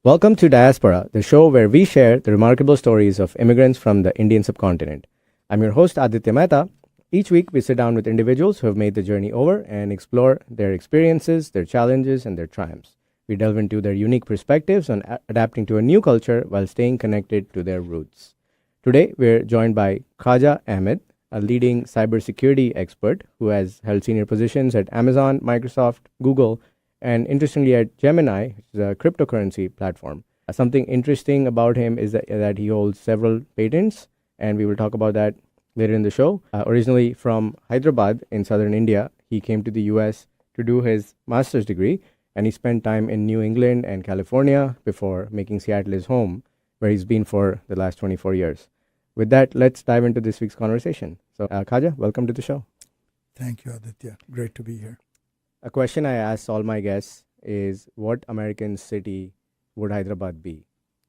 Welcome to Diaspora, the show where we share the remarkable stories of immigrants from the Indian subcontinent. I'm your host, Aditya. Each week, we sit down with individuals who have made the journey over and explore their experiences, their challenges, and their triumphs. We delve into their unique perspectives on adapting to a new culture while staying connected to their roots. Today, we're joined by Khaja Ahmed, a leading cybersecurity expert who has held senior positions at Amazon, Microsoft, Google, and interestingly at Gemini, which is a cryptocurrency platform. Something interesting about him is that he holds several patents, and we will talk about that later in the show. Originally from Hyderabad in southern India, he came to the US to do his master's degree, and he spent time in New England and California before making Seattle his home, where he's been for the last 24 years. With that, let's dive into this week's conversation. So, Khaja, welcome to the show. Thank you, Aditya. Great to be here. A question I ask all my guests is, what American city would Hyderabad be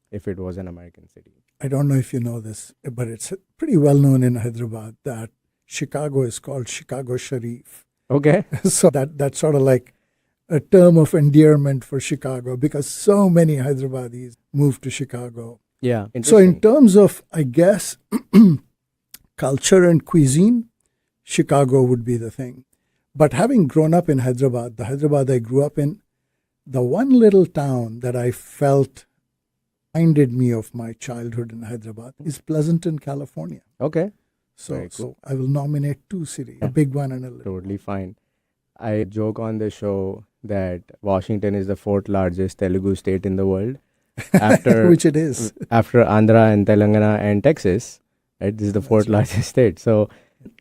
if it was an American city? I don't know if you know this, but it's pretty well known in Hyderabad that Chicago is called Chicago Sharif. Okay. So that's sort of like a term of endearment for Chicago because so many Hyderabadis moved to Chicago. Yeah. So in terms of, I guess, culture and cuisine, Chicago would be the thing. But having grown up in Hyderabad, the Hyderabad I grew up in, the one little town that I felt reminded me of my childhood in Hyderabad is Pleasanton, California. Okay. So, Very cool. so I will nominate two cities, a big one and a little. Totally fine. I joke on the show that Washington is the fourth largest Telugu state in the world. After Which it is. After Andhra and Telangana and Texas, right? This is the fourth largest state. So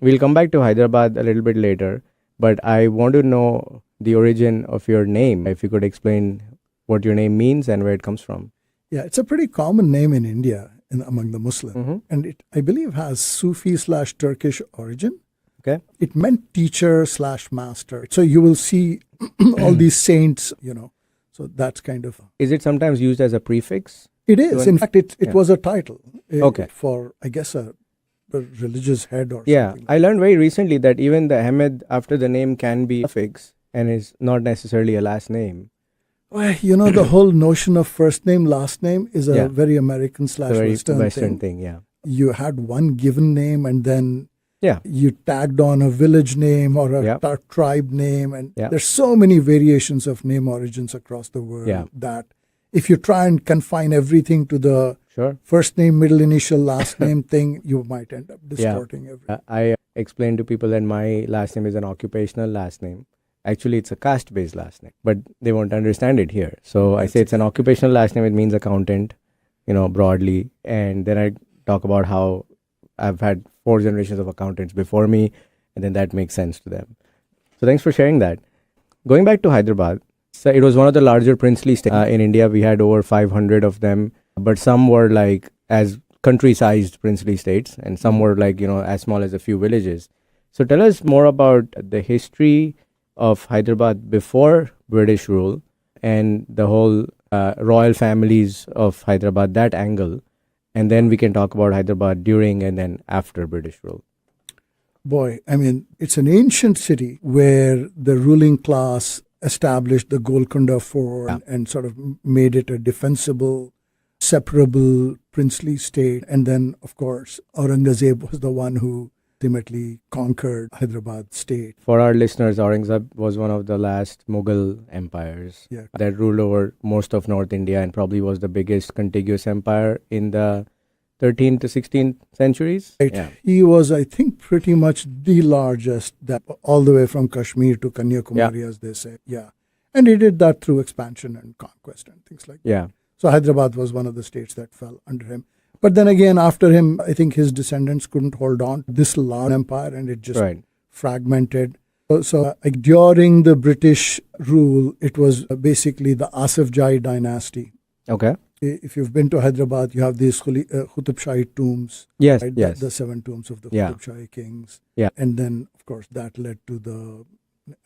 we'll come back to Hyderabad a little bit later. But I want to know the origin of your name. If you could explain what your name means and where it comes from. Yeah, it's a pretty common name in India among the Muslims. Mm-hmm. And it, I believe, has Sufi/Turkish origin. Okay. It meant teacher/master. So you will see all these saints, So that's kind of... Is it sometimes used as a prefix? It is. In fact, it was a title Okay. for, I guess, a religious head or Yeah, something. I learned very recently that even the Ahmed after the name can be a suffix and is not necessarily a last name. Well, the whole notion of first name, last name is a very American It's a very /Western Western thing, yeah. You had one given name and then Yeah. you tagged on a village name or a tribe name. And there's so many variations of name origins across the world that if you try and confine everything to the first name, middle initial, last name thing, you might end up distorting everything. I explain to people that my last name is an occupational last name. Actually, it's a caste-based last name, but they won't understand it here. So I say it's an occupational last name. It means accountant, broadly. And then I talk about how I've had 4 generations of accountants before me, and then that makes sense to them. So thanks for sharing that. Going back to Hyderabad, so it was one of the larger princely states in India. We had over 500 of them, but some were like as country-sized princely states, and some were like, as small as a few villages. So tell us more about the history of Hyderabad before British rule and the whole royal families of Hyderabad, that angle. And then we can talk about Hyderabad during and then after British rule. Boy, I mean, it's an ancient city where the ruling class established the Golconda Fort and sort of made it a defensible, separable princely state. And then, of course, Aurangzeb was the one who ultimately conquered Hyderabad state. For our listeners, Aurangzeb was one of the last Mughal empires that ruled over most of North India and probably was the biggest contiguous empire in the 13th to 16th centuries. Right. Yeah. He was, I think, pretty much the largest, that all the way from Kashmir to Kanyakumari, as they say. Yeah. And he did that through expansion and conquest and things like that. Yeah. So Hyderabad was one of the states that fell under him. But then again, after him, I think his descendants couldn't hold on to this large empire and it just fragmented. So during the British rule, it was basically the Asif Jai dynasty. Okay. If you've been to Hyderabad, you have these Qutub Shahi tombs. Yes, right? yes. The 7 tombs of the Qutub Shahi kings. Yeah. And then, of course, that led to the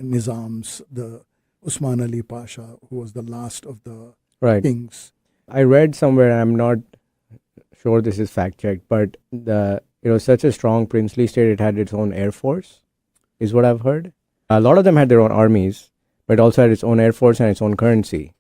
Nizams, the Usman Ali Pasha, who was the last of the kings. I read somewhere, I'm not sure this is fact-checked, but it was such a strong princely state, it had its own air force, is what I've heard. A lot of them had their own armies, but it also had its own air force and its own currency.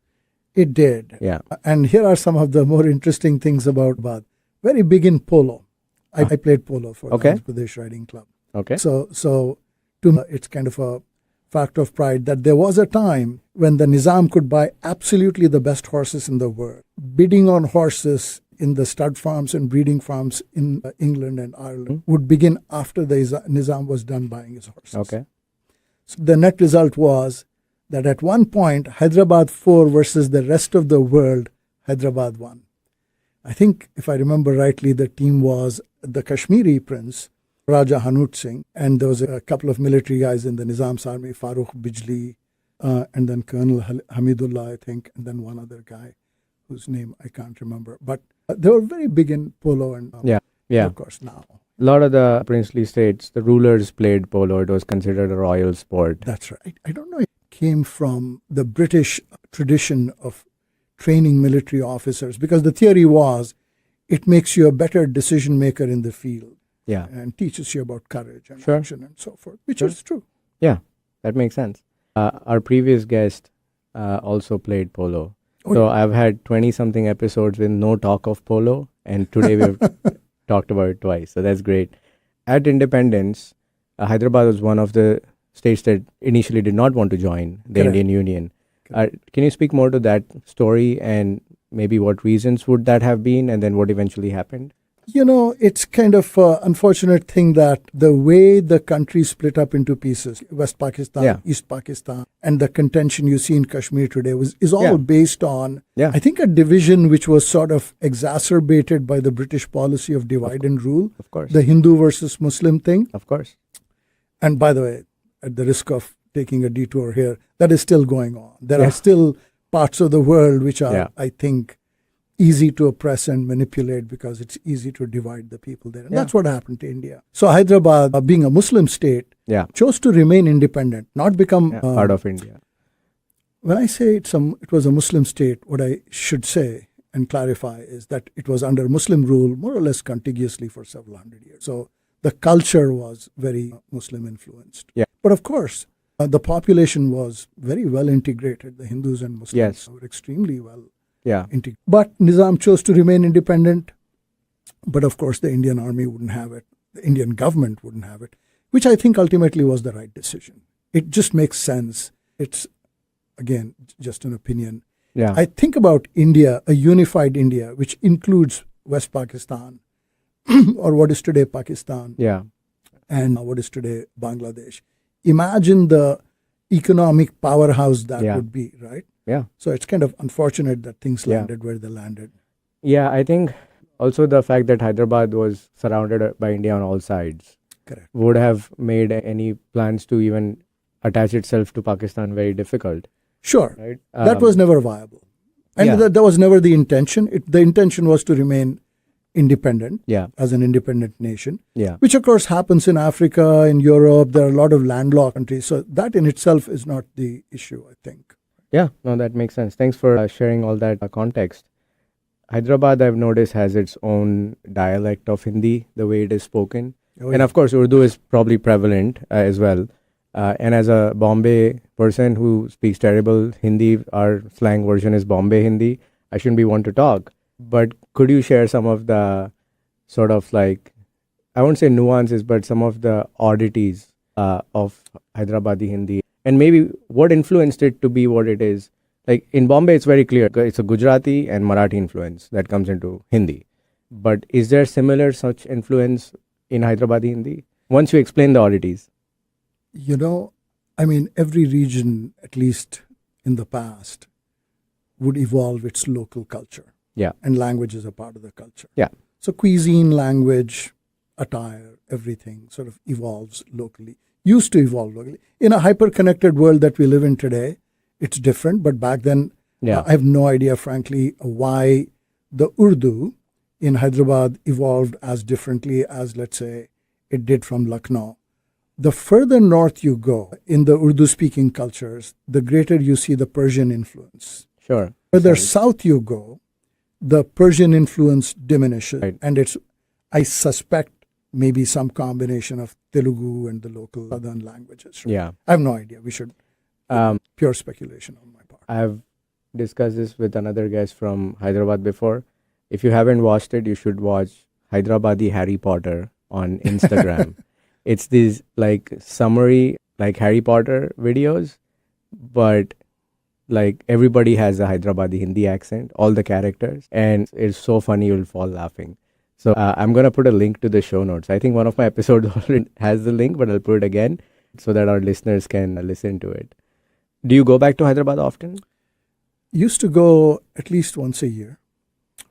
It did. Yeah. And here are some of the more interesting things about Hyderabad. Very big in polo. I played polo for the Andhra Pradesh Riding Club. Okay. So to me, it's kind of a fact of pride that there was a time when the Nizam could buy absolutely the best horses in the world. Bidding on horses in the stud farms and breeding farms in England and Ireland would begin after the Nizam was done buying his horses. Okay. So the net result was that at one point, Hyderabad 4 versus the rest of the world, Hyderabad won. I think, if I remember rightly, the team was the Kashmiri prince, Raja Hanut Singh, and there was a couple of military guys in the Nizam's army, Farooq Bijli, and then Colonel Hamidullah, I think, and then one other guy whose name I can't remember. But they were very big in polo and, of course, now. A lot of the princely states, the rulers played polo. It was considered a royal sport. That's right. I don't know if it came from the British tradition of training military officers, because the theory was it makes you a better decision maker in the field. Yeah. And teaches you about courage and action and so forth, which is true. Yeah, that makes sense. Our previous guest also played polo. So I've had 20-something episodes with no talk of polo, and today we've talked about it twice. So that's great. At independence, Hyderabad was one of the states that initially did not want to join the Indian Union. Can you speak more to that story and maybe what reasons would that have been, and then what eventually happened? You know, it's kind of an unfortunate thing that the way the country split up into pieces, West Pakistan, East Pakistan, and the contention you see in Kashmir today is all based on, I think, a division which was sort of exacerbated by the British policy of divide and rule. Of course. The Hindu versus Muslim thing. Of course. And by the way, at the risk of taking a detour here, that is still going on. There are still parts of the world which are, I think, easy to oppress and manipulate because it's easy to divide the people there. And that's what happened to India. So Hyderabad, being a Muslim state, chose to remain independent, not become part of India. When I say it was a Muslim state, what I should say and clarify is that it was under Muslim rule more or less contiguously for several hundred years. So the culture was very Muslim influenced. Yeah. But of course, the population was very well integrated. The Hindus and Muslims were extremely well integrated. But Nizam chose to remain independent. But of course, the Indian army wouldn't have it. The Indian government wouldn't have it, which I think ultimately was the right decision. It just makes sense. It's, again, just an opinion. Yeah. I think about India, a unified India, which includes West Pakistan, or what is today Pakistan, and what is today Bangladesh. Imagine the economic powerhouse that would be, right? Yeah. So it's kind of unfortunate that things landed where they landed. Yeah, I think also the fact that Hyderabad was surrounded by India on all sides would have made any plans to even attach itself to Pakistan very difficult. Sure. Right? That was never viable. And that was never the intention. The intention was to remain independent as an independent nation, which of course happens in Africa, in Europe. There are a lot of landlocked countries. So that in itself is not the issue, I think. Yeah, no, that makes sense. Thanks for sharing all that context. Hyderabad, I've noticed, has its own dialect of Hindi, the way it is spoken. And of course, Urdu is probably prevalent as well. And as a Bombay person who speaks terrible Hindi, our slang version is Bombay Hindi. I shouldn't be one to talk. But could you share some of the sort of like, I won't say nuances, but some of the oddities of Hyderabadi Hindi? And maybe what influenced it to be what it is? Like in Bombay, it's very clear. It's a Gujarati and Marathi influence that comes into Hindi. But is there similar such influence in Hyderabadi Hindi? Once you explain the oddities. You know, I mean, every region, at least in the past, would evolve its local culture. Yeah. And language is a part of the culture. Yeah. So cuisine, language, attire, everything sort of evolves locally. Used to evolve locally. In a hyper-connected world that we live in today, it's different. But back then, I have no idea, frankly, why the Urdu in Hyderabad evolved as differently as, let's say, it did from Lucknow. The further north you go in the Urdu-speaking cultures, the greater you see the Persian influence. Sure. Further south you go, the Persian influence diminishes. Right. And it's, I suspect, maybe some combination of Telugu and the local southern languages. Right? Yeah. I have no idea. We should, pure speculation on my part. I've discussed this with another guest from Hyderabad before. If you haven't watched it, you should watch Hyderabadi Harry Potter on Instagram. It's these like summary like Harry Potter videos, but like everybody has a Hyderabadi Hindi accent, all the characters, and it's so funny you'll fall laughing. So I'm gonna put a link to the show notes. I think one of my episodes already has the link, but I'll put it again so that our listeners can listen to it. Do you go back to Hyderabad often? Used to go at least once a year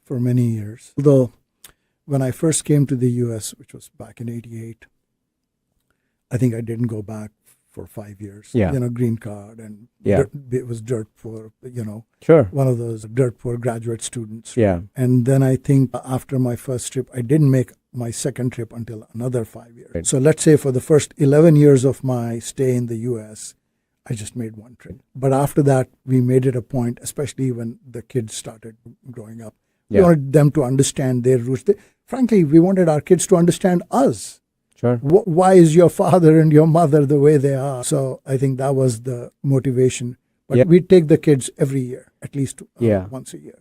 for many years. Although when I first came to the US, which was back in '88, I think I didn't go back for 5 years. Yeah. Green card, and Yeah. it was dirt poor, Sure. one of those dirt poor graduate students. Yeah. And then I think after my first trip, I didn't make my second trip until another 5 years. Right. So let's say for the first 11 years of my stay in the US, I just made one trip. But after that, we made it a point, especially when the kids started growing up. We Yeah. wanted them to understand their roots. Frankly, we wanted our kids to understand us. Sure. Why is your father and your mother the way they are? So I think that was the motivation. But Yeah. we take the kids every year, at least Yeah. once a year.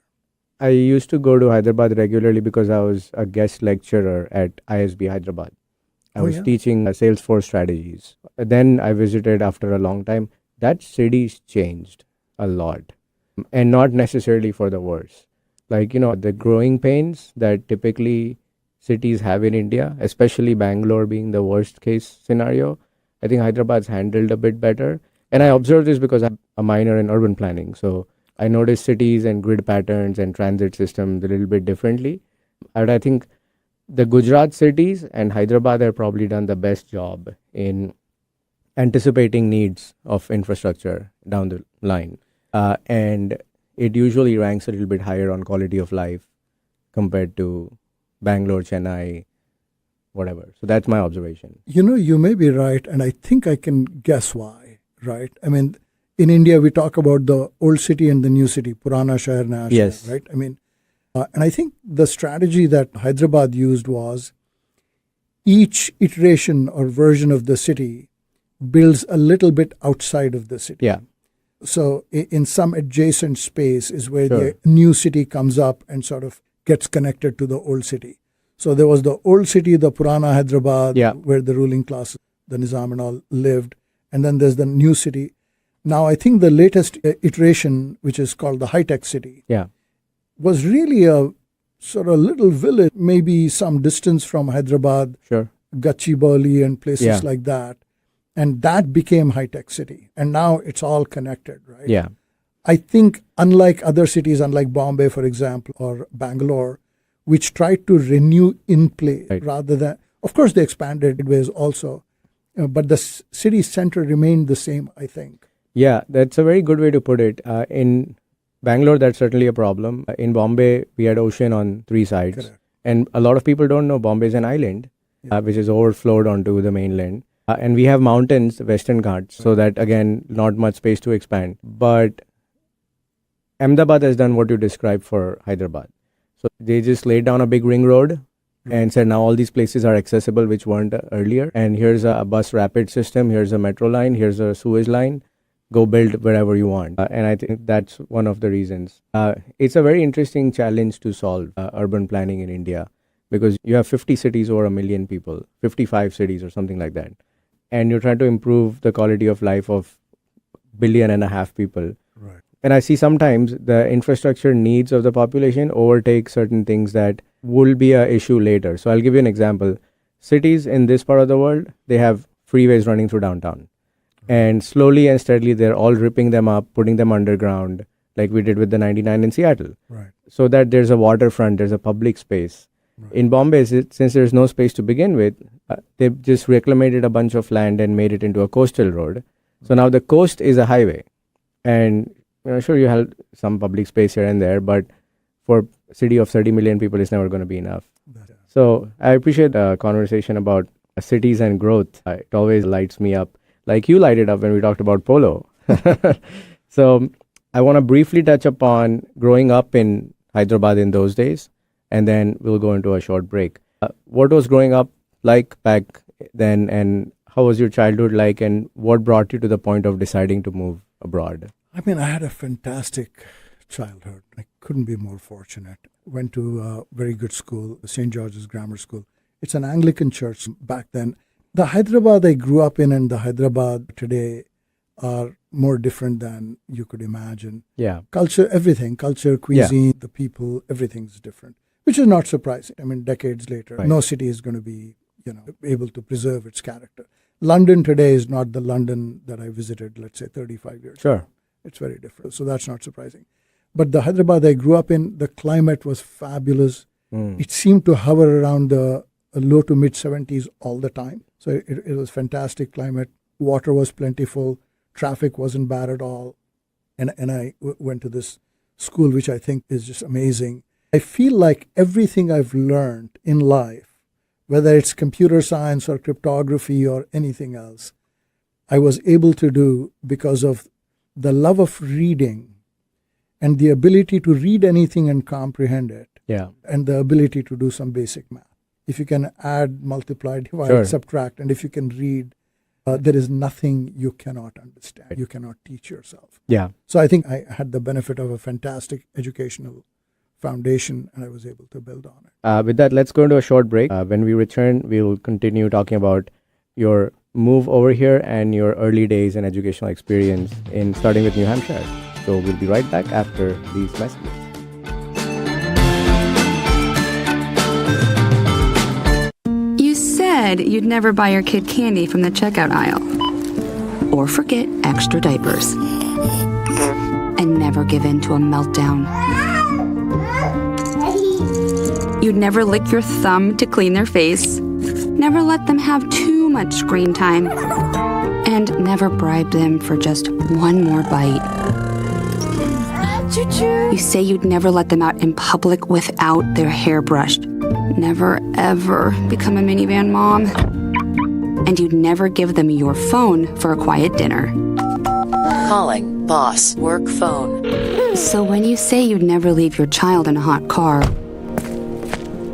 I used to go to Hyderabad regularly because I was a guest lecturer at ISB Hyderabad. I Oh, was yeah? teaching Salesforce strategies. Then I visited after a long time. That city's changed a lot, and not necessarily for the worse. Like, the growing pains that typically cities have in India, especially Bangalore being the worst case scenario, I think Hyderabad's handled a bit better. And I observe this because I'm a minor in urban planning. So I notice cities and grid patterns and transit systems a little bit differently. And I think the Gujarat cities and Hyderabad have probably done the best job in anticipating needs of infrastructure down the line. And it usually ranks a little bit higher on quality of life compared to Bangalore, Chennai, whatever. So that's my observation. You may be right, and I think I can guess why, right? I mean, in India, we talk about the old city and the new city, Purana Shahar, Naya Shahar, Yes. right? I mean, and I think the strategy that Hyderabad used was each iteration or version of the city builds a little bit outside of the city. Yeah. So in some adjacent space is where Sure. the new city comes up and sort of gets connected to the old city. So there was the old city, the Purana Hyderabad, Yeah. where the ruling class, the Nizam and all lived. And then there's the new city. Now, I think the latest iteration, which is called the high-tech city, Yeah. was really a sort of little village, maybe some distance from Hyderabad, Sure. Gachibowli and places Yeah. like that. And that became high-tech city. And now it's all connected, right? Yeah. I think unlike other cities, unlike Bombay, for example, or Bangalore, which tried to renew in place Right. rather than, of course, they expanded ways also, but the city center remained the same, I think. Yeah, that's a very good way to put it. In Bangalore, that's certainly a problem. In Bombay, we had ocean on three sides. Correct. And a lot of people don't know Bombay is an island, Yeah. which is overflowed onto the mainland. And we have mountains, the Western Ghats, so that, again, not much space to expand. But Ahmedabad has done what you described for Hyderabad. So they just laid down a big ring road and said now all these places are accessible which weren't earlier. And here's a bus rapid system, here's a metro line, here's a sewage line. Go build wherever you want. And I think that's one of the reasons. It's a very interesting challenge to solve urban planning in India because you have 50 cities over 1 million people, 55 cities or something like that. And you're trying to improve the quality of life of 1.5 billion people. Right. And I see sometimes the infrastructure needs of the population overtake certain things that will be an issue later. So I'll give you an example. Cities in this part of the world, they have freeways running through downtown. And slowly and steadily, they're all ripping them up, putting them underground, like we did with the 99 in Seattle. Right. So that there's a waterfront, there's a public space. Right. In Bombay, since there's no space to begin with, they've just reclamated a bunch of land and made it into a coastal road. So now the coast is a highway. And sure, you have some public space here and there, but for a city of 30 million people, it's never going to be enough. So I appreciate the conversation about cities and growth. It always lights me up. Like you lighted up when we talked about Polo. So I want to briefly touch upon growing up in Hyderabad in those days, and then we'll go into a short break. What was growing up like back then, and how was your childhood like, and what brought you to the point of deciding to move abroad? I mean, I had a fantastic childhood. I couldn't be more fortunate. Went to a very good school, St. George's Grammar School. It's an Anglican church back then. The Hyderabad I grew up in and the Hyderabad today are more different than you could imagine. Yeah. Culture, everything, culture, cuisine, the people, everything's different, which is not surprising. I mean, decades later, no city is going to be, able to preserve its character. London today is not the London that I visited, let's say, 35 years ago. It's very different. So that's not surprising. But the Hyderabad I grew up in, the climate was fabulous. It seemed to hover around the low to mid 70s all the time. So it was fantastic climate. Water was plentiful. Traffic wasn't bad at all. And I went to this school, which I think is just amazing. I feel like everything I've learned in life, whether it's computer science or cryptography or anything else, I was able to do because of the love of reading and the ability to read anything and comprehend it. Yeah. And the ability to do some basic math. If you can add, multiply, divide, subtract, and if you can read, there is nothing you cannot understand. You cannot teach yourself. Yeah. So I think I had the benefit of a fantastic educational foundation, and I was able to build on it. With that, let's go into a short break. When we return, we'll continue talking about your move over here and your early days and educational experience in starting with New Hampshire. So we'll be right back after these messages. You said you'd never buy your kid candy from the checkout aisle. Or forget extra diapers. And never give in to a meltdown. You'd never lick your thumb to clean their face. Never let them have too much screen time. And never bribe them for just one more bite. You say you'd never let them out in public without their hair brushed. Never, ever become a minivan mom. And you'd never give them your phone for a quiet dinner. Calling boss work phone. So when you say you'd never leave your child in a hot car,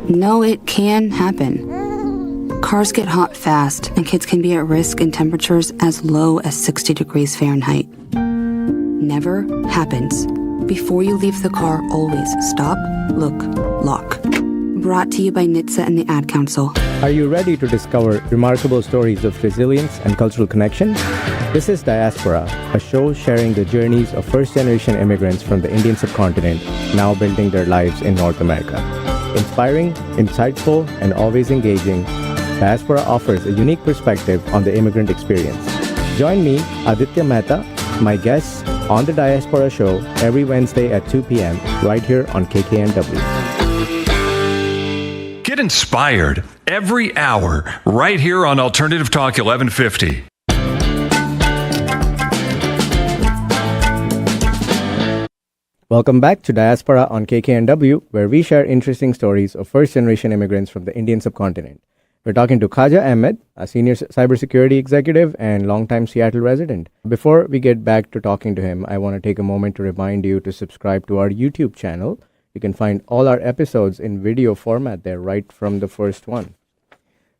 no, it can happen. Cars get hot fast, and kids can be at risk in temperatures as low as 60 degrees Fahrenheit. Never happens. Before you leave the car, always stop, look, lock. Brought to you by NHTSA and the Ad Council. Are you ready to discover remarkable stories of resilience and cultural connection? This is Diaspora, a show sharing the journeys of first-generation immigrants from the Indian subcontinent now building their lives in North America. Inspiring, insightful, and always engaging, Diaspora offers a unique perspective on the immigrant experience. Join me, Aditya Mehta, my guests, on the Diaspora Show every Wednesday at 2 p.m. right here on KKNW. Get inspired every hour right here on Alternative Talk 1150. Welcome back to Diaspora on KKNW, where we share interesting stories of first-generation immigrants from the Indian subcontinent. We're talking to Khaja Ahmed, a senior cybersecurity executive and longtime Seattle resident. Before we get back to talking to him, I want to take a moment to remind you to subscribe to our YouTube channel. You can find all our episodes in video format there right from the first one.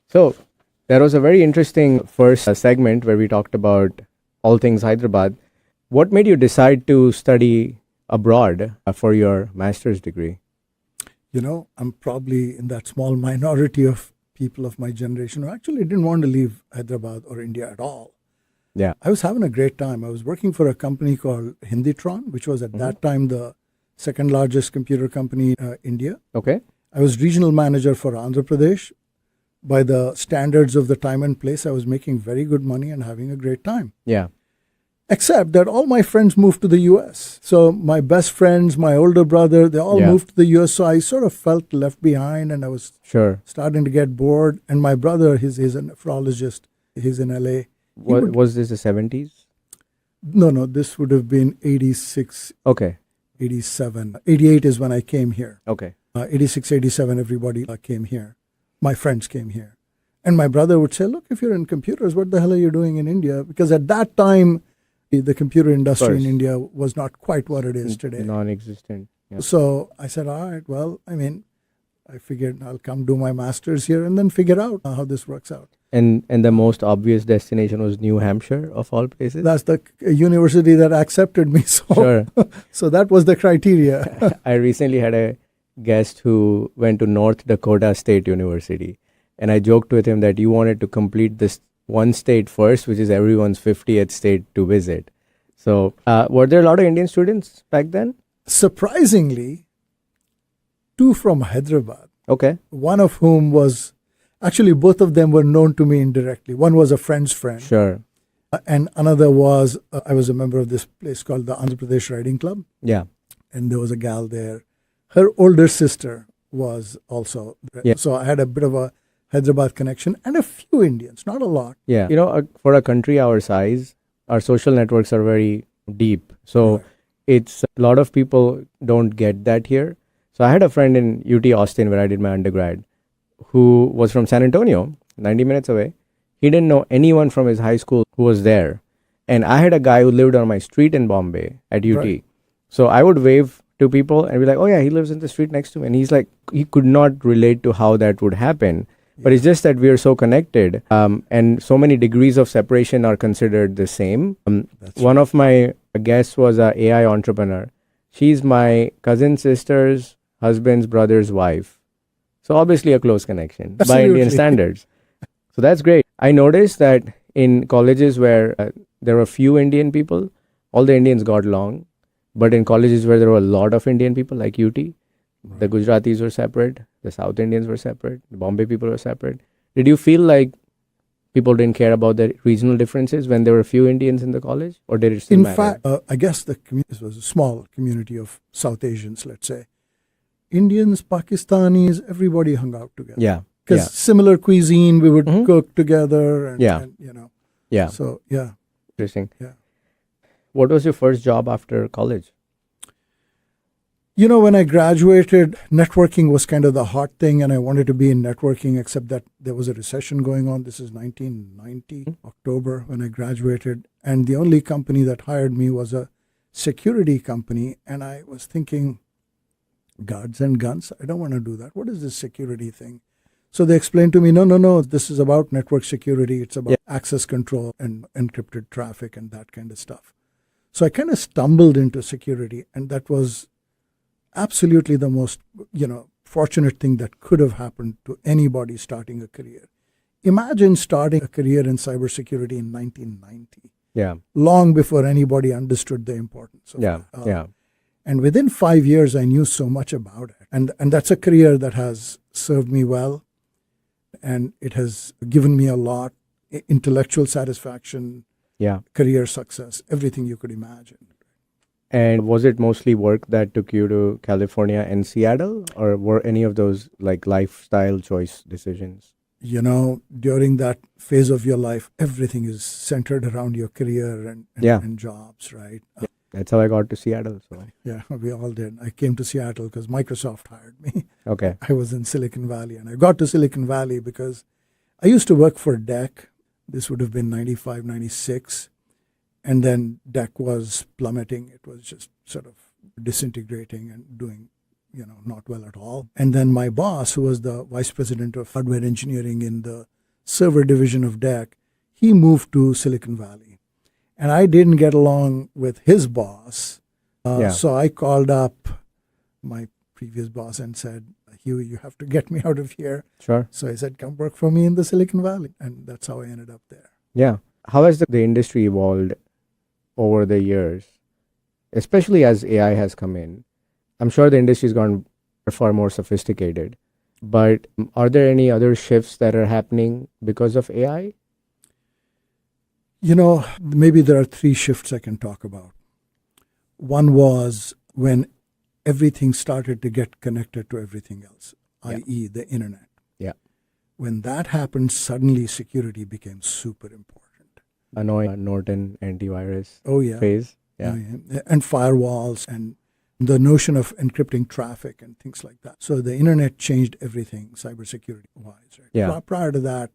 So, that was a very interesting first segment where we talked about all things Hyderabad. What made you decide to study abroad for your master's degree? I'm probably in that small minority of people of my generation who actually didn't want to leave Hyderabad or India at all. Yeah. I was having a great time. I was working for a company called Hinditron, which was at that time the second largest computer company in India. Okay. I was regional manager for Andhra Pradesh. By the standards of the time and place, I was making very good money and having a great time. Yeah. Except that all my friends moved to the U.S. So my best friends, my older brother, they all moved to the U.S. So I sort of felt left behind and I was starting to get bored. And my brother, he's a nephrologist. He's in L.A. Was this the 70s? No, this would have been 86. Okay. 87. 88 is when I came here. Okay. 86, 87, everybody came here. My friends came here. And my brother would say, look, if you're in computers, what the hell are you doing in India? Because at that time, the computer industry in India was not quite what it is today. Non-existent. Yeah. So I said, all right, well, I figured I'll come do my master's here and then figure out how this works out. And the most obvious destination was New Hampshire, of all places. That's the university that accepted me. So, Sure. so that was the criteria. I recently had a guest who went to North Dakota State University, and I joked with him that you wanted to complete this one state first, which is everyone's 50th state to visit. So, were there a lot of Indian students back then? Surprisingly, 2 from Hyderabad, Okay. one of whom was actually both of them were known to me indirectly. One was a friend's friend, Sure. and another was I was a member of this place called the Andhra Pradesh Riding Club, Yeah. and there was a gal there. Her older sister was also there. Yeah. So I had a bit of a Hyderabad connection and a few Indians, not a lot. Yeah. For a country our size, our social networks are very deep. So Right. it's a lot of people don't get that here. So I had a friend in UT Austin where I did my undergrad who was from San Antonio, 90 minutes away. He didn't know anyone from his high school who was there. And I had a guy who lived on my street in Bombay at UT. Right. So I would wave to people and be like, oh yeah, he lives in the street next to me. And he's like, he could not relate to how that would happen. But it's just that we are so connected, and so many degrees of separation are considered the same. One of my guests was an AI entrepreneur. She's my cousin sister's husband's brother's wife. So obviously a close connection by Indian Absolutely. standards. So that's great. I noticed that in colleges where there were few Indian people, all the Indians got along. But in colleges where there were a lot of Indian people, like UT, the Gujaratis were separate, the South Indians were separate, the Bombay people were separate. Did you feel like people didn't care about the regional differences when there were few Indians in the college? Or did it still In matter? fact, I guess the community was a small community of South Asians, let's say. Indians, Pakistanis, everybody hung out together. Yeah. Because Yeah. similar cuisine, we would Mhm. cook together. And, Yeah. and, you know, Yeah. so yeah. Interesting. Yeah. What was your first job after college? You know, when I graduated, networking was kind of the hot thing, and I wanted to be in networking, except that there was a recession going on. This is 1990, October, when I graduated. And the only company that hired me was a security company. And I was thinking, guards and guns, I don't want to do that. What is this security thing? So they explained to me, no, this is about network security. It's about access control and encrypted traffic and that kind of stuff. So I kind of stumbled into security, and that was absolutely the most, fortunate thing that could have happened to anybody starting a career. Imagine starting a career in cybersecurity in 1990, Yeah. long before anybody understood the importance of Yeah. it. Yeah. And within 5 years, I knew so much about it. And that's a career that has served me well, and it has given me a lot, intellectual satisfaction, Yeah. career success, everything you could imagine. And was it mostly work that took you to California and Seattle, or were any of those like lifestyle choice decisions? During that phase of your life, everything is centered around your career and Yeah. and jobs, right? That's how I got to Seattle. So Yeah, we all did. I came to Seattle because Microsoft hired me. okay. I was in Silicon Valley, and I got to Silicon Valley because I used to work for DEC. This would have been 95, 96. And then DEC was plummeting. It was just sort of disintegrating and doing, not well at all. And then my boss, who was the vice president of hardware engineering in the server division of DEC, he moved to Silicon Valley. And I didn't get along with his boss. Yeah. So I called up my previous boss and said, Hugh, you have to get me out of here. Sure. So I said, come work for me in the Silicon Valley. And that's how I ended up there. Yeah. How has the industry evolved over the years, especially as AI has come in? I'm sure the industry has gone far more sophisticated, but are there any other shifts that are happening because of AI? Maybe there are 3 shifts I can talk about. One was when everything started to get connected to everything else, i.e. the internet. Yeah. When that happened, suddenly security became super important. Annoying Norton antivirus Oh, yeah. phase. Yeah. And firewalls and the notion of encrypting traffic and things like that. So the internet changed everything cybersecurity-wise. Right? Yeah. Prior to that,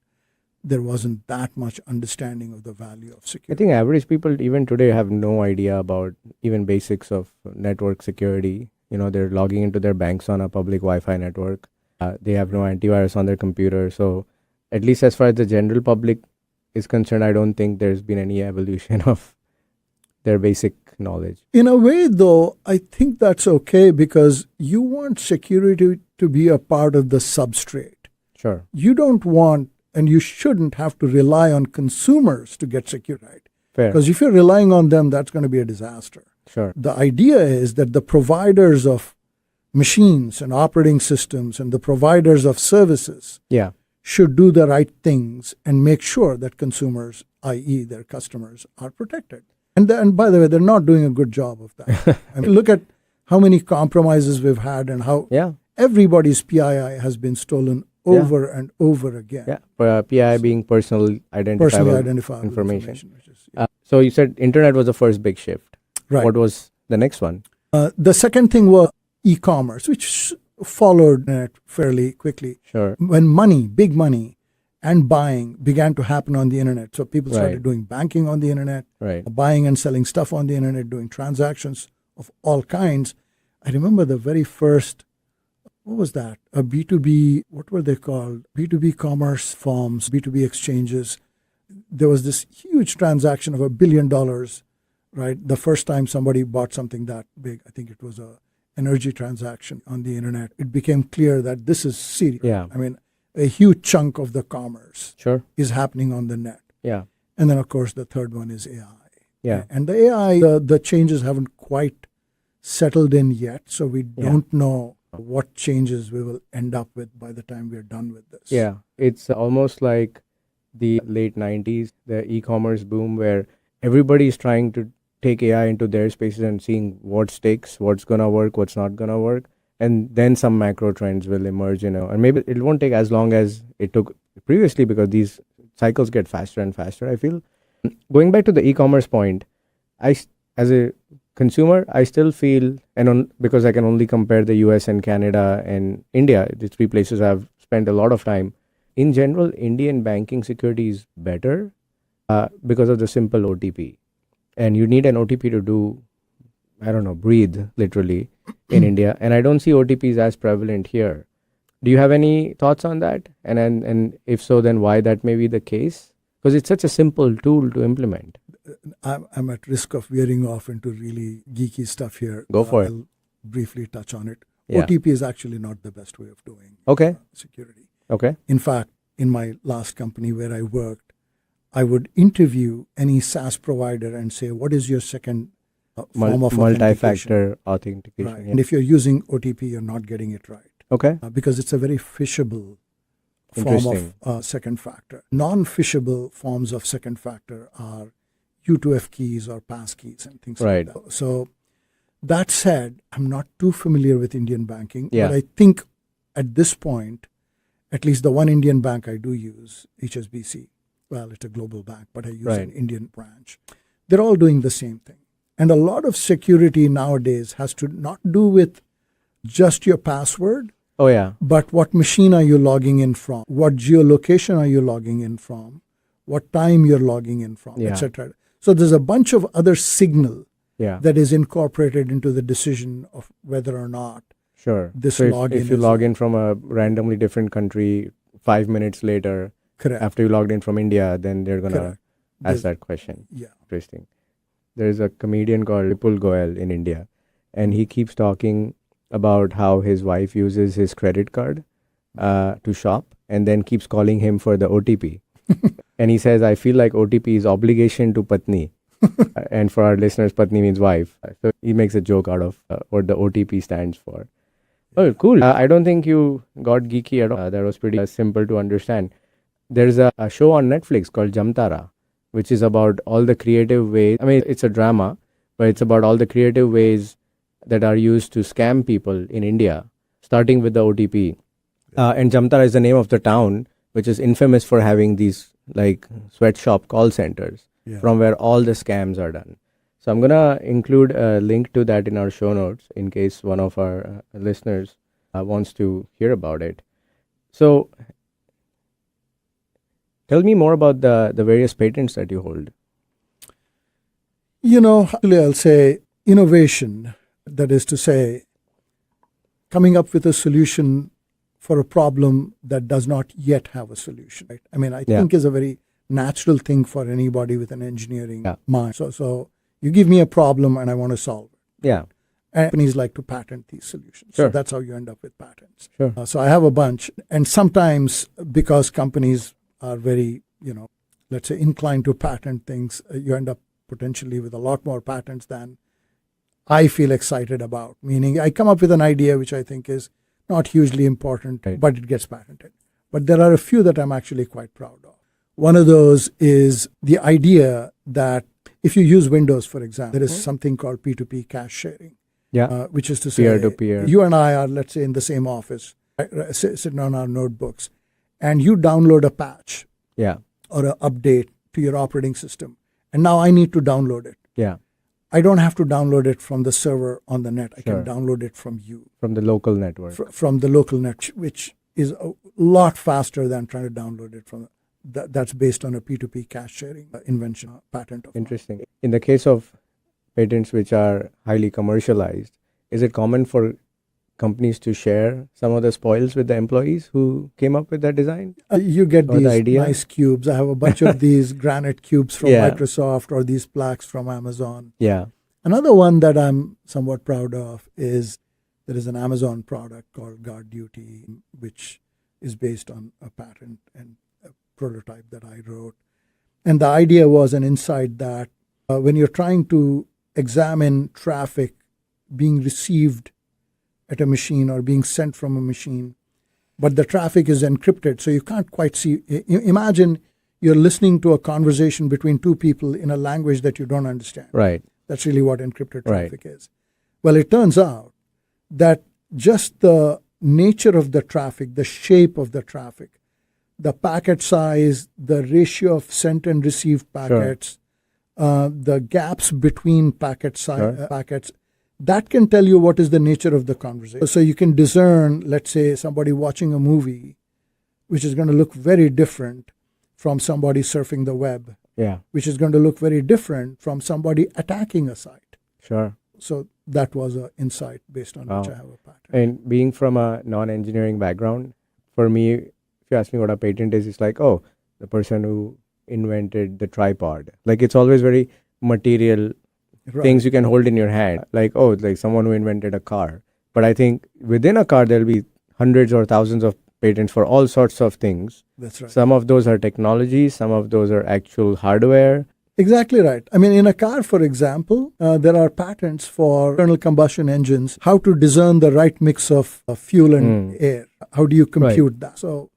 there wasn't that much understanding of the value of I security. think average people even today have no idea about even basics of network security. They're logging into their banks on a public Wi-Fi network. They have no antivirus on their computer. So at least as far as the general public is concerned, I don't think there's been any evolution of their basic knowledge. In a way, though, I think that's okay because you want security to be a part of the substrate. Sure. You don't want, and you shouldn't have to rely on consumers to get security right. Fair. Because if you're relying on them, that's going to be a disaster. Sure. The idea is that the providers of machines and operating systems and the providers of services Yeah. should do the right things and make sure that consumers, i.e. their customers, are protected. And by the way, they're not doing a good job of that. I mean, look at how many compromises we've had and how Yeah. everybody's PII has been stolen over and over again. Yeah. PI being personally identifiable information. Which is, So you said internet was the first big shift. right. What was the next one? The second thing was e-commerce, which followed it fairly quickly. Sure. When money, big money, and buying began to happen on the internet. So people started Right. doing banking on the internet, Right. buying and selling stuff on the internet, doing transactions of all kinds. I remember the very first, what was that? A B2B, what were they called? B2B commerce firms, B2B exchanges. There was this huge transaction of $1 billion, right? The first time somebody bought something that big, I think it was a energy transaction on the internet. It became clear that this is serious. Yeah. I mean, a huge chunk of the commerce Sure. is happening on the net. Yeah. And then, of course, the third one is AI. Yeah. And the AI, the changes haven't quite settled in yet. So we don't know what changes we will end up with by the time we're done with this. Yeah. It's almost like the late 90s, the e-commerce boom where everybody is trying to take AI into their spaces and seeing what sticks, what's going to work, what's not going to work. And then some macro trends will emerge, and maybe it won't take as long as it took previously because these cycles get faster and faster, I feel. Going back to the e-commerce point, as a consumer, I still feel, because I can only compare the US and Canada and India, the three places I've spent a lot of time. In general, Indian banking security is better because of the simple OTP. And you need an OTP to do, breathe literally in India. And I don't see OTPs as prevalent here. Do you have any thoughts on that? And if so, then why that may be the case? Because it's such a simple tool to implement. I'm at risk of veering off into really geeky stuff here. Go for it. I'll briefly touch on it. Yeah. OTP is actually not the best way of doing security. Okay. In fact, in my last company where I worked, I would interview any SaaS provider and say, what is your second form of multi-factor authentication. Right. Yeah. And if you're using OTP, you're not getting it right. Okay. Because it's a very phishable form of second factor. Non-phishable forms of second factor are U2F keys or pass keys and things Right. like that. So that said, I'm not too familiar with Indian banking, Yeah. but I think at this point, at least the one Indian bank I do use, HSBC, well, it's a global bank, but I use an Indian branch. They're all doing the same thing. And a lot of security nowadays has to not do with just your password, Oh, yeah. but what machine are you logging in from? What geolocation are you logging in from? What time you're logging in from, etc. So there's a bunch of other signal that is incorporated into the decision of whether or not this login if you log in from a randomly different country 5 minutes later, after you logged in from India, then they're going to ask that question. Yeah. Interesting. There's a comedian called Vipul Goyal in India, and he keeps talking about how his wife uses his credit card to shop and then keeps calling him for the OTP. And he says, I feel like OTP is obligation to Patni. And for our listeners, Patni means wife. So he makes a joke out of what the OTP stands for. Oh, cool. I don't think you got geeky at all. That was pretty simple to understand. There's a show on Netflix called Jamtara, which is about all the creative ways. I mean, it's a drama, but it's about all the creative ways that are used to scam people in India, starting with the OTP. And Jamtara is the name of the town, which is infamous for having these like sweatshop call centers from where all the scams are done. So I'm going to include a link to that in our show notes in case one of our listeners wants to hear about it. So tell me more about the various patents that you hold. Actually, I'll say innovation. That is to say, coming up with a solution for a problem that does not yet have a solution. Right? I mean, I think is a very natural thing for anybody with an engineering mind. So you give me a problem and I want to solve it. Yeah. And companies like to patent these solutions. Sure. So that's how you end up with patents. Sure. So I have a bunch. And sometimes because companies are very, let's say inclined to patent things, you end up potentially with a lot more patents than I feel excited about. Meaning I come up with an idea which I think is not hugely important, but it gets patented. But there are a few that I'm actually quite proud of. One of those is the idea that if you use Windows, for example, there is something called P2P cache sharing. Yeah. Which is to say, peer-to-peer. You and I are, let's say, in the same office, sitting on our notebooks, and you download a patch or an update to your operating system. And now I need to download it. Yeah. I don't have to download it from the server on the net. I can download it from you. From the local network. From the local net, which is a lot faster than trying to download it from that's based on a P2P cache sharing invention, patent. Interesting. In the case of patents which are highly commercialized, is it common for companies to share some of the spoils with the employees who came up with that design? You get these nice cubes. I have a bunch of these granite cubes from Microsoft or these plaques from Amazon. Yeah. Another one that I'm somewhat proud of is there is an Amazon product called Guard Duty, which is based on a patent and a prototype that I wrote. And the idea was an insight that when you're trying to examine traffic being received at a machine or being sent from a machine, but the traffic is encrypted, so you can't quite see. Imagine you're listening to a conversation between two people in a language that you don't understand. Right. That's really what encrypted traffic is. Well, it turns out that just the nature of the traffic, the shape of the traffic, the packet size, the ratio of sent and received packets, the gaps between packets, that can tell you what is the nature of the conversation. So you can discern, let's say, somebody watching a movie, which is going to look very different from somebody surfing the web, which is going to look very different from somebody attacking a site. Sure. So that was an insight based on which I have a patent. And being from a non-engineering background, for me, if you ask me what a patent is, it's like, oh, the person who invented the tripod. Like, it's always very material things you can hold in your hand. Like, oh, like someone who invented a car. But I think within a car, there'll be hundreds or thousands of patents for all sorts of things. That's right. Some of those are technology, some of those are actual hardware. Exactly right. I mean, in a car, for example, there are patents for internal combustion engines, how to discern the right mix of fuel and air. How do you compute that? So,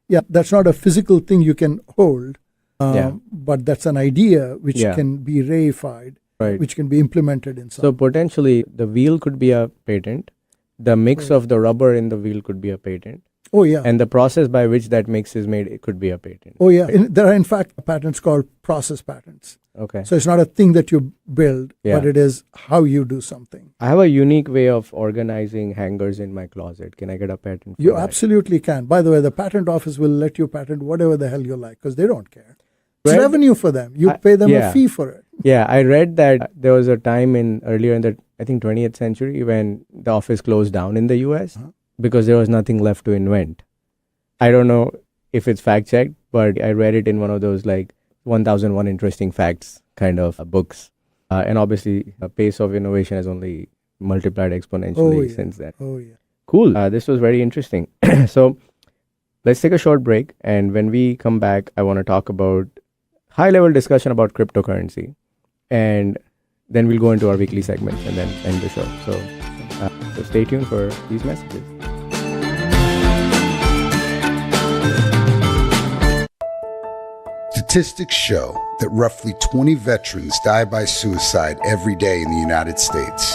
that's not a physical thing you can hold, but that's an idea which can be reified, which can be implemented in something. So potentially, the wheel could be a patent. The mix of the rubber in the wheel could be a patent. Oh, yeah. And the process by which that mix is made, it could be a patent. Oh, yeah. There are, in fact, patents called process patents. Okay. So it's not a thing that you build, but it is how you do something. I have a unique way of organizing hangers in my closet. Can I get a patent for You that? Absolutely can. By the way, the patent office will let you patent whatever the hell you like because they don't care. It's revenue for them. You pay them a fee for it. Yeah, I read that there was a time earlier in the, I think, 20th century when the office closed down in the US because there was nothing left to invent. I don't know if it's fact-checked, but I read it in one of those like 1001 interesting facts kind of books. And obviously, the pace of innovation has only multiplied exponentially since then. Oh, yeah. Cool. This was very interesting. So let's take a short break. And when we come back, I want to talk about high-level discussion about cryptocurrency. And then we'll go into our weekly segments and then end the show. So stay tuned for these messages. Statistics show that roughly 20 veterans die by suicide every day in the United States.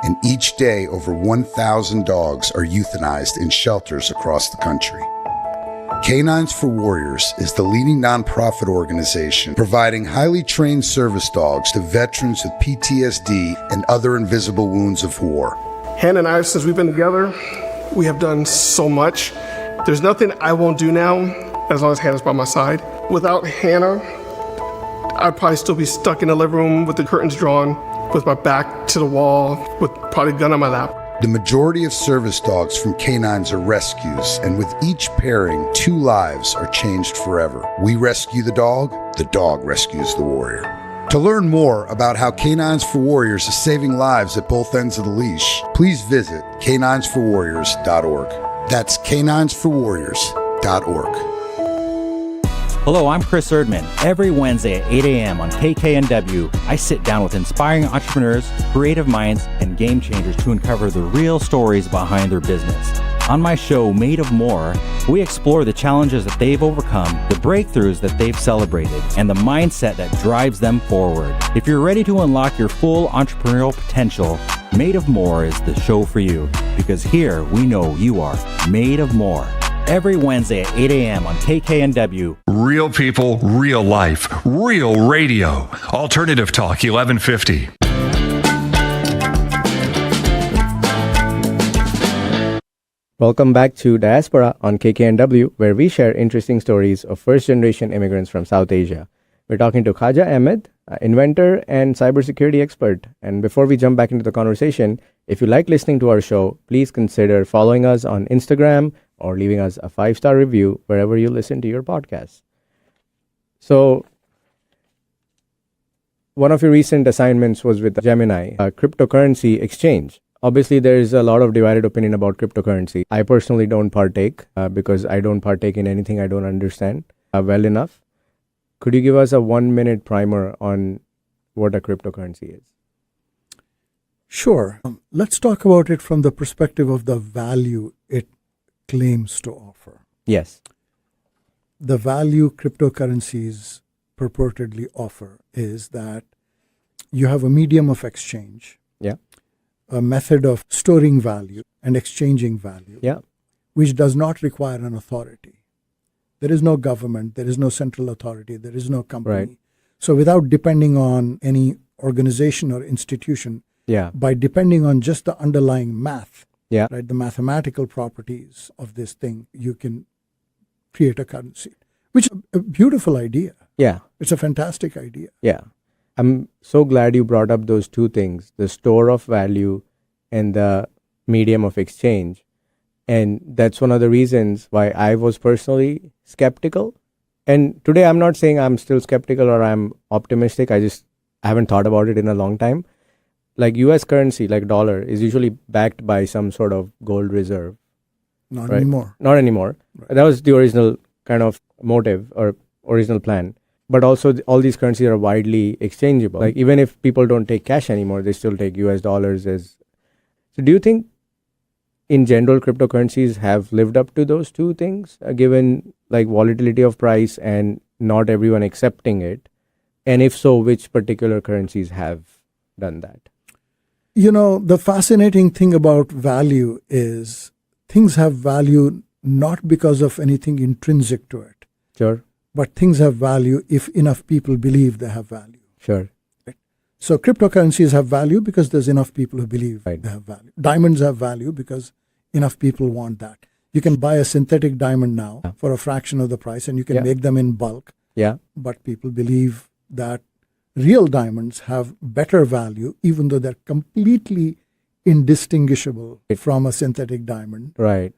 And each day, over 1,000 dogs are euthanized in shelters across the country. Canines for Warriors is the leading nonprofit organization providing highly trained service dogs to veterans with PTSD and other invisible wounds of war. Hannah and I, since we've been together, we have done so much. There's nothing I won't do now as long as Hannah's by my side. Without Hannah, I'd probably still be stuck in the living room with the curtains drawn, with my back to the wall, with probably a gun on my lap. The majority of service dogs from canines are rescues, and with each pairing, 2 lives are changed forever. We rescue the dog rescues the warrior. To learn more about how Canines for Warriors is saving lives at both ends of the leash, please visit caninesforwarriors.org. That's caninesforwarriors.org. Hello, I'm Chris Erdman. Every Wednesday at 8 a.m. on KKNW, I sit down with inspiring entrepreneurs, creative minds, and game changers to uncover the real stories behind their business. On my show, Made of More, we explore the challenges that they've overcome, the breakthroughs that they've celebrated, and the mindset that drives them forward. If you're ready to unlock your full entrepreneurial potential, Made of More is the show for you, because here we know you are made of more. Every Wednesday at 8 a.m. on KKNW. Real people, real life, real radio. Alternative Talk 1150. Welcome back to Diaspora on KKNW, where we share interesting stories of first-generation immigrants from South Asia. We're talking to Khaja Ahmed, inventor and cybersecurity expert. And before we jump back into the conversation, if you like listening to our show, please consider following us on Instagram or leaving us a 5-star review wherever you listen to your podcasts. So, one of your recent assignments was with Gemini, a cryptocurrency exchange. Obviously, there is a lot of divided opinion about cryptocurrency. I personally don't partake because I don't partake in anything I don't understand well enough. Could you give us a 1-minute primer on what a cryptocurrency is? Sure. Let's talk about it from the perspective of the value it claims to offer. Yes. The value cryptocurrencies purportedly offer is that you have a medium of exchange, a method of storing value and exchanging value, which does not require an authority. There is no government, there is no central authority, there is no company. Right. So without depending on any organization or institution, by depending on just the underlying math, right, the mathematical properties of this thing, you can create a currency, which is a beautiful idea. Yeah. It's a fantastic idea. Yeah. I'm so glad you brought up those two things, the store of value and the medium of exchange. And that's one of the reasons why I was personally skeptical. And today I'm not saying I'm still skeptical or I'm optimistic. I haven't thought about it in a long time. Like US currency, like dollar, is usually backed by some sort of gold reserve. Not right? anymore. Not anymore. Right. That was the original kind of motive or original plan. But also all these currencies are widely exchangeable. Like even if people don't take cash anymore, they still take US dollars as. So do you think in general cryptocurrencies have lived up to those two things, given like volatility of price and not everyone accepting it? And if so, which particular currencies have done that? You know, the fascinating thing about value is things have value not because of anything intrinsic to it. Sure. But things have value if enough people believe they have value. Sure. Right? So cryptocurrencies have value because there's enough people who believe they have value. Diamonds have value because enough people want that. You can buy a synthetic diamond now for a fraction of the price and you can make them in bulk. Yeah. But people believe that real diamonds have better value even though they're completely indistinguishable from a synthetic diamond. Right.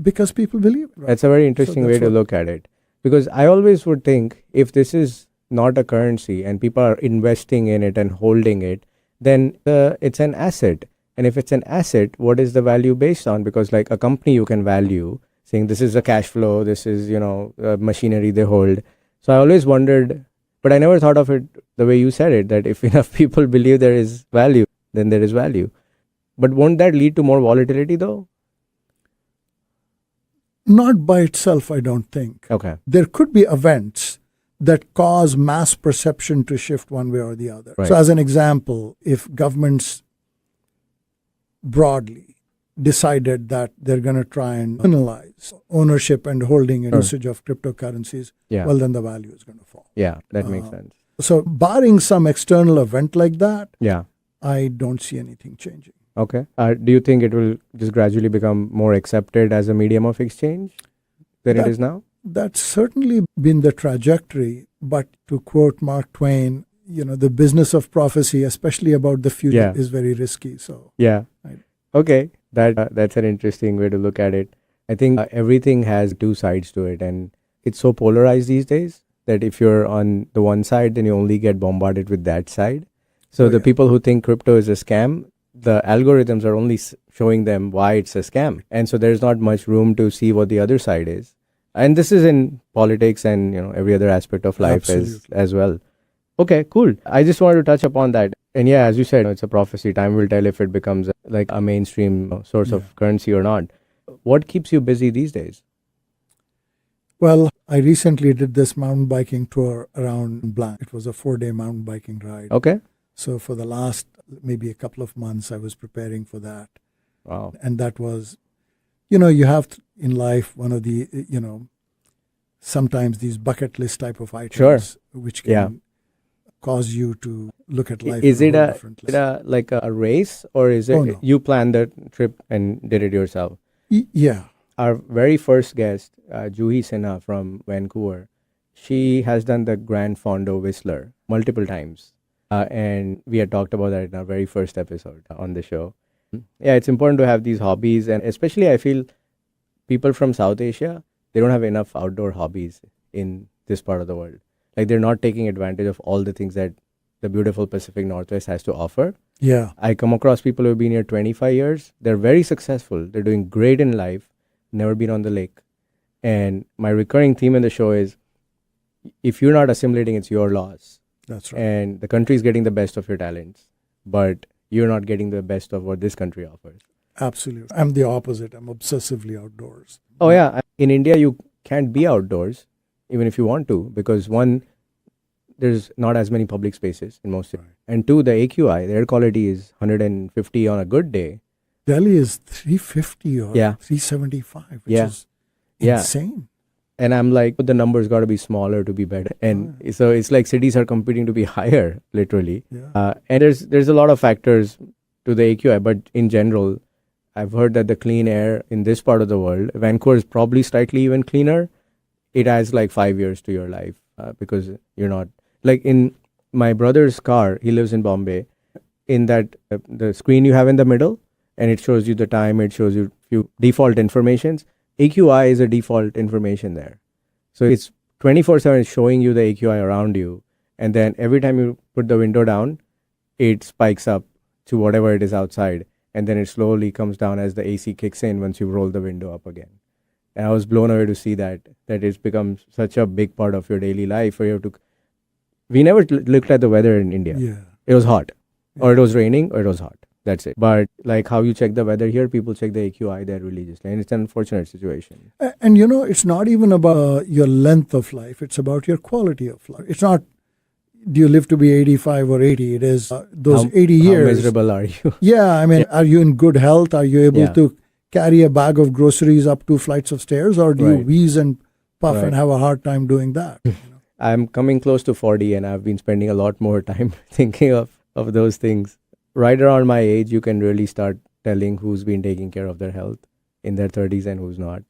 Because people believe it. Right? That's a very interesting way to look at it. Because I always would think if this is not a currency and people are investing in it and holding it, then it's an asset. And if it's an asset, what is the value based on? Because like a company you can value, saying this is a cash flow, this is, machinery they hold. So I always wondered, but I never thought of it the way you said it, that if enough people believe there is value, then there is value. But won't that lead to more volatility though? Not by itself, I don't think. Okay. There could be events that cause mass perception to shift one way or the other. Right. So as an example, if governments broadly decided that they're going to try and penalize ownership and holding and usage of cryptocurrencies, well, then the value is going to fall. Yeah, that makes sense. So barring some external event like that, I don't see anything changing. Okay. Do you think it will just gradually become more accepted as a medium of exchange than it is now? That's certainly been the trajectory. But to quote Mark Twain, the business of prophecy, especially about the future, is very risky. So yeah. Okay, that's an interesting way to look at it. I think everything has two sides to it, and it's so polarized these days that if you're on the one side, then you only get bombarded with that side. So the people who think crypto is a scam, the algorithms are only showing them why it's a scam, and so there's not much room to see what the other side is. And this is in politics and every other aspect of life as well. Okay, cool. I just wanted to touch upon that. And yeah, as you said, it's a prophecy. Time will tell if it becomes like a mainstream source of currency or not. What keeps you busy these days? Well, I recently did this mountain biking tour around Blanc. It was a 4-day mountain biking ride. Okay. So for the last maybe a couple of months, I was preparing for that. Wow. And that was, you have in life one of the, sometimes these bucket list type of items, which can cause you to look at life differently. Is it like a race, or is it no. you planned the trip and did it yourself? Yeah. Our very first guest, Juhi Sinha from Vancouver, she has done the Grand Fondo Whistler multiple times. And we had talked about that in our very first episode on the show. Yeah, it's important to have these hobbies. And especially I feel people from South Asia, they don't have enough outdoor hobbies in this part of the world. Like they're not taking advantage of all the things that the beautiful Pacific Northwest has to offer. Yeah. I come across people who have been here 25 years. They're very successful. They're doing great in life. Never been on the lake. And my recurring theme in the show is, if you're not assimilating, it's your loss. That's right. And the country is getting the best of your talents, but you're not getting the best of what this country offers. Absolutely. I'm the opposite. I'm obsessively outdoors. Oh yeah. In India, you can't be outdoors, even if you want to, because one, there's not as many public spaces in most cities. Right. And two, the AQI, the air quality is 150 on a good day. Delhi is 350 or 375, which is insane. And I'm like, the numbers got to be smaller to be better. And so it's like cities are competing to be higher, literally. Yeah. And there's a lot of factors to the AQI, but in general, I've heard that the clean air in this part of the world, Vancouver is probably slightly even cleaner. It adds like 5 years to your life because you're not, like in my brother's car, he lives in Bombay, in that the screen you have in the middle, and it shows you the time, it shows you few default informations. AQI is a default information there. So it's 24/7 showing you the AQI around you. And then every time you put the window down, it spikes up to whatever it is outside. And then it slowly comes down as the AC kicks in once you roll the window up again. And I was blown away to see that it's become such a big part of your daily life where you have to... We never looked at the weather in India. Yeah. It was hot, or it was raining, or it was hot. That's it. But like how you check the weather here, people check the AQI there religiously. And it's an unfortunate situation. And it's not even about your length of life. It's about your quality of life. It's not, do you live to be 85 or 80? It is those 80 years. How miserable are you? Yeah, I mean, are you in good health? Are you able to carry a bag of groceries up 2 flights of stairs? Or do you wheeze and puff and have a hard time doing that? I'm coming close to 40 and I've been spending a lot more time thinking of those things. Right around my age, you can really start telling who's been taking care of their health in their 30s and who's not.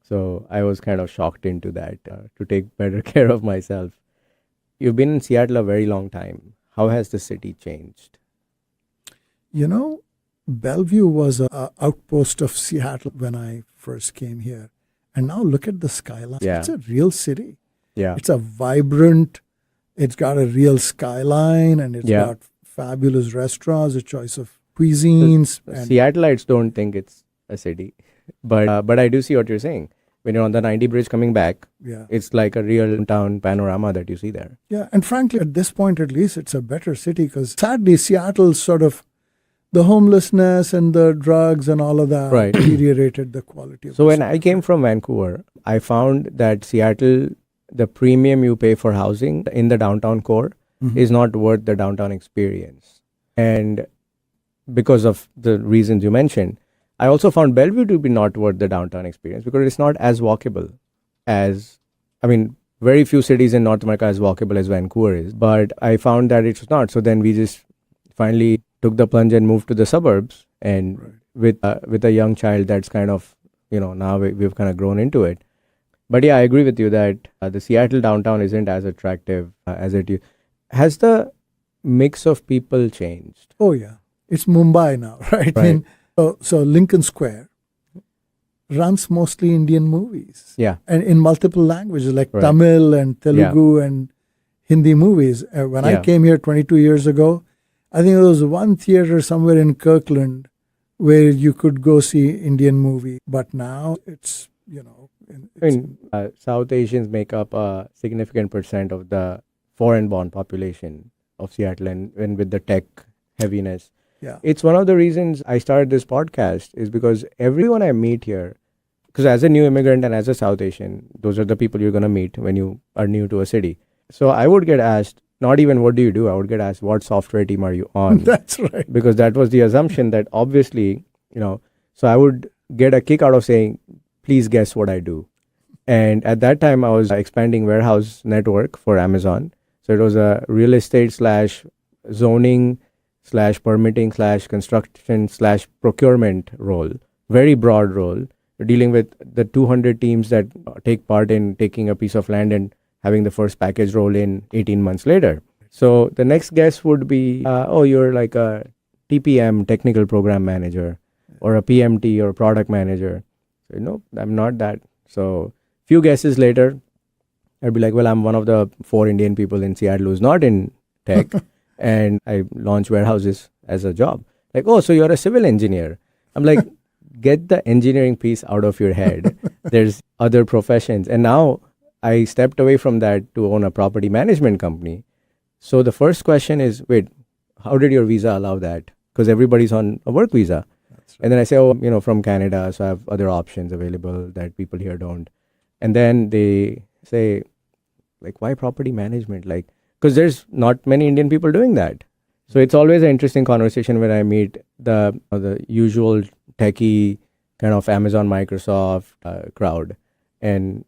So I was kind of shocked into that, to take better care of myself. You've been in Seattle a very long time. How has the city changed? Bellevue was an outpost of Seattle when I first came here. And now look at the skyline. Yeah. It's a real city. Yeah. It's a vibrant, it's got a real skyline, and it's got fabulous restaurants, a choice of cuisines. Seattleites don't think it's a city, but I do see what you're saying. When you're on the 90 bridge coming back, it's like a real town panorama that you see there. Yeah, and frankly, at this point at least, it's a better city because sadly, Seattle's sort of the homelessness and the drugs and all of that deteriorated the quality of So when I came from Vancouver, I found that Seattle, the premium you pay for housing in the downtown core is not worth the downtown experience. And because of the reasons you mentioned, I also found Bellevue to be not worth the downtown experience because it's not as walkable as, very few cities in North America as walkable as Vancouver is. But I found that it's not. So then we just finally took the plunge and moved to the suburbs. And with a young child, that's kind of, now we've kind of grown into it. But yeah, I agree with you that the Seattle downtown isn't as attractive as it used. Has the mix of people changed? Oh, yeah. It's Mumbai now, right? I mean, So Lincoln Square runs mostly Indian movies. Yeah. And in multiple languages like Right. Tamil and Telugu and Hindi movies. When I came here 22 years ago, I think there was one theater somewhere in Kirkland where you could go see Indian movie. But now it's, South Asians make up a significant percent of the foreign-born population of Seattle, and with the tech heaviness. Yeah. It's one of the reasons I started this podcast is because everyone I meet here, because as a new immigrant and as a South Asian, those are the people you're going to meet when you are new to a city. So I would get asked, not even what do you do, I would get asked, what software team are you on? That's right. Because that was the assumption that obviously, so I would get a kick out of saying, please guess what I do. And at that time, I was expanding warehouse network for Amazon. So it was a real estate / zoning / permitting / construction / procurement role. Very broad role, dealing with the 200 teams that take part in taking a piece of land and having the first package roll in 18 months later. So the next guess would be, you're like a TPM, technical program manager, or a PMT or product manager. So, no, I'm not that. So few guesses later, I'd be like, well, I'm one of the 4 Indian people in Seattle who's not in tech. And I launch warehouses as a job. Like, oh, so you're a civil engineer. I'm like, get the engineering piece out of your head. There's other professions. And now I stepped away from that to own a property management company. So the first question is, wait, how did your visa allow that? Because everybody's on a work visa. Right. And then I say, from Canada, so I have other options available that people here don't. And then they say, like, why property management? Like, because there's not many Indian people doing that. So it's always an interesting conversation when I meet the usual techie kind of Amazon, Microsoft crowd. And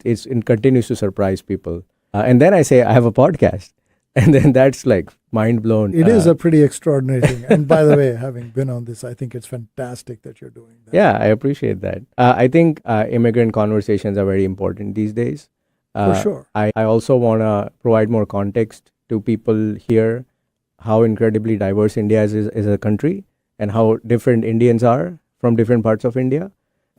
it continues to surprise people. And then I say, I have a podcast. And then that's like mind blown. It is a pretty extraordinary thing. And by the way, having been on this, I think it's fantastic that you're doing that. Yeah, I appreciate that. I think immigrant conversations are very important these days. For sure. I also want to provide more context to people here, how incredibly diverse India is as a country and how different Indians are from different parts of India.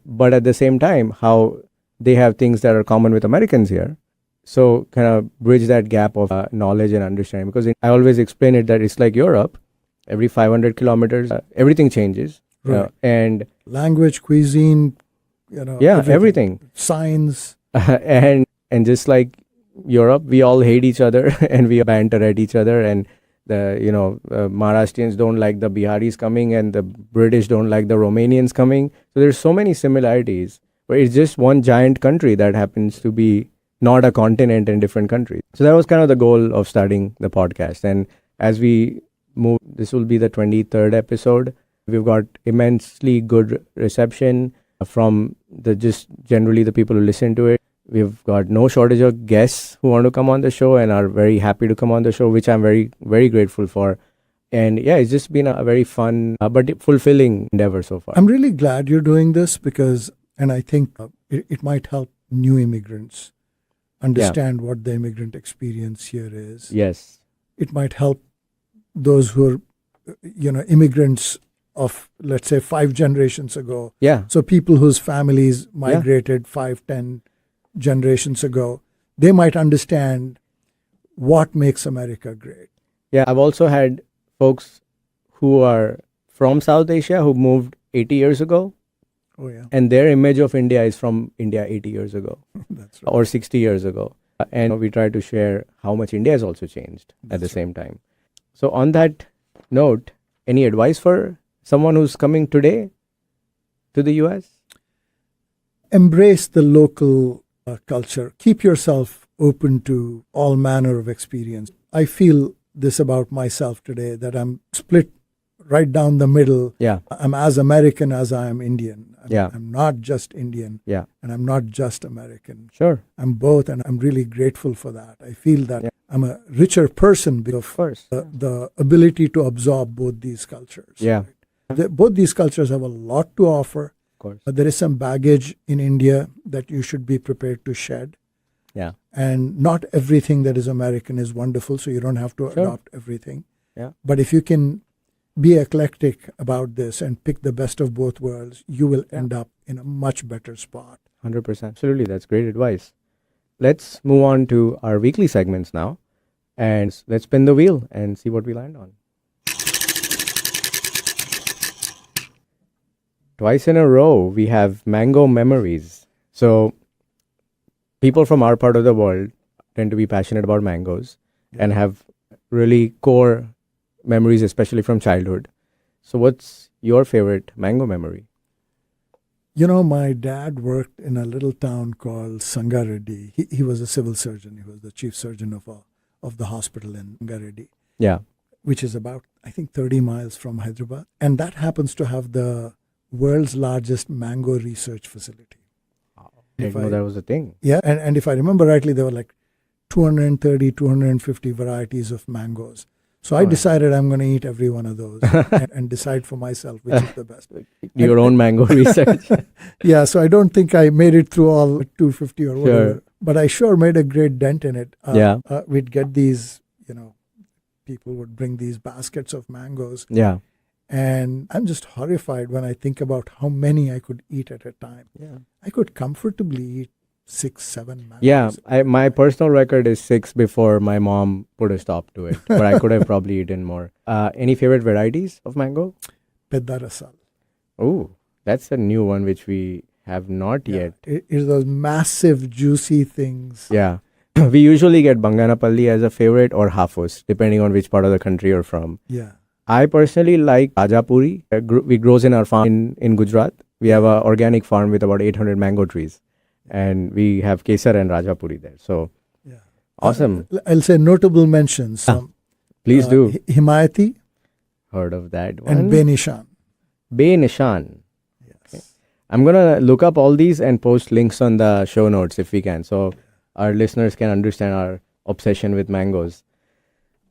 But at the same time, how they have things that are common with Americans here. So kind of bridge that gap of knowledge and understanding. Because I always explain it that it's like Europe. Every 500 kilometers, everything changes. Right. And language, cuisine, everything. Signs. And just like Europe, we all hate each other and we banter at each other. And the Maharashtrians don't like the Biharis coming and the British don't like the Romanians coming. So there's so many similarities. But it's just one giant country that happens to be not a continent in different countries. So that was kind of the goal of starting the podcast. And as we move, this will be the 23rd episode. We've got immensely good reception from just generally the people who listen to it. We've got no shortage of guests who want to come on the show and are very happy to come on the show, which I'm very, very grateful for. And yeah, it's just been a very fun but fulfilling endeavor so far. I'm really glad you're doing this and I think it might help new immigrants understand what the immigrant experience here is. Yes. It might help those who are, immigrants of, let's say, 5 generations ago. Yeah. So people whose families migrated 5, 10 generations ago, they might understand what makes America great. Yeah, I've also had folks who are from South Asia who moved 80 years ago. Oh, yeah. And their image of India is from India 80 years ago. That's right. Or 60 years ago. And we try to share how much India has also changed at the same time. So on that note, any advice for someone who's coming today to the US? Embrace the local culture. Keep yourself open to all manner of experience. I feel this about myself today, that I'm split right down the middle. Yeah. I'm as American as I am Indian. I'm not just Indian. Yeah. And I'm not just American. Sure. I'm both, and I'm really grateful for that. I feel that I'm a richer person because of the ability to absorb both these cultures. Yeah. Both these cultures have a lot to offer. Of course. But there is some baggage in India that you should be prepared to shed. Yeah. And not everything that is American is wonderful, so you don't have to adopt everything. Yeah. But if you can be eclectic about this and pick the best of both worlds, you will end up in a much better spot. 100%. Absolutely. That's great advice. Let's move on to our weekly segments now. And let's spin the wheel and see what we land on. Twice in a row, we have mango memories. So, people from our part of the world tend to be passionate about mangoes and have really core memories, especially from childhood. So, what's your favorite mango memory? You know, my dad worked in a little town called Sangareddy. He was a civil surgeon. He was the chief surgeon of the hospital in Sangareddy. Yeah. Which is about, I think, 30 miles from Hyderabad. And that happens to have the world's largest mango research facility. I didn't know that was a thing. Yeah, and if I remember rightly, there were like 230, 250 varieties of mangoes. So I decided I'm going to eat every one of those and decide for myself which is the best. Your own mango research. Yeah, so I don't think I made it through all 250 or whatever. Sure. But I sure made a great dent in it. We'd get these, people would bring these baskets of mangoes. Yeah. And I'm just horrified when I think about how many I could eat at a time. Yeah. I could comfortably eat 6, 7 mangoes. Yeah, my personal record is 6 before my mom put a stop to it. But I could have probably eaten more. Any favorite varieties of mango? Pedarasal. Oh, that's a new one which we have not yet. It's those massive, juicy things. Yeah. We usually get Banganapalli as a favorite or Hafus, depending on which part of the country you're from. Yeah. I personally like Rajapuri. We grows in our farm in Gujarat. We have an organic farm with about 800 mango trees. And we have Kesar and Rajapuri there. So, awesome. I'll say notable mentions. Please do. Himayati. Heard of that one. And Benishan. Benishan. Yes. Okay. I'm going to look up all these and post links on the show notes if we can. So, our listeners can understand our obsession with mangoes.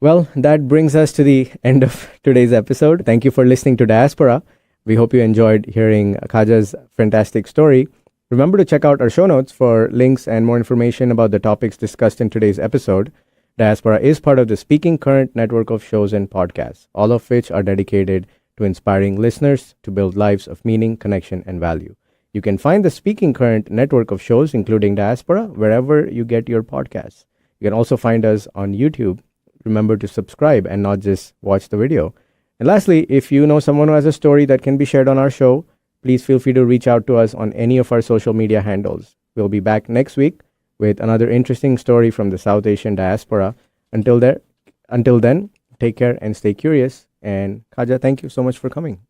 Well, that brings us to the end of today's episode. Thank you for listening to Diaspora. We hope you enjoyed hearing Khaja's fantastic story. Remember to check out our show notes for links and more information about the topics discussed in today's episode. Diaspora is part of the Speaking Current network of shows and podcasts, all of which are dedicated to inspiring listeners to build lives of meaning, connection, and value. You can find the Speaking Current network of shows, including Diaspora, wherever you get your podcasts. You can also find us on YouTube. Remember to subscribe and not just watch the video. And lastly, if you know someone who has a story that can be shared on our show, please feel free to reach out to us on any of our social media handles. We'll be back next week with another interesting story from the South Asian diaspora. Until then, take care and stay curious. And Khaja, thank you so much for coming.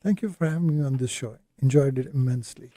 Thank you for having me on this show. Enjoyed it immensely.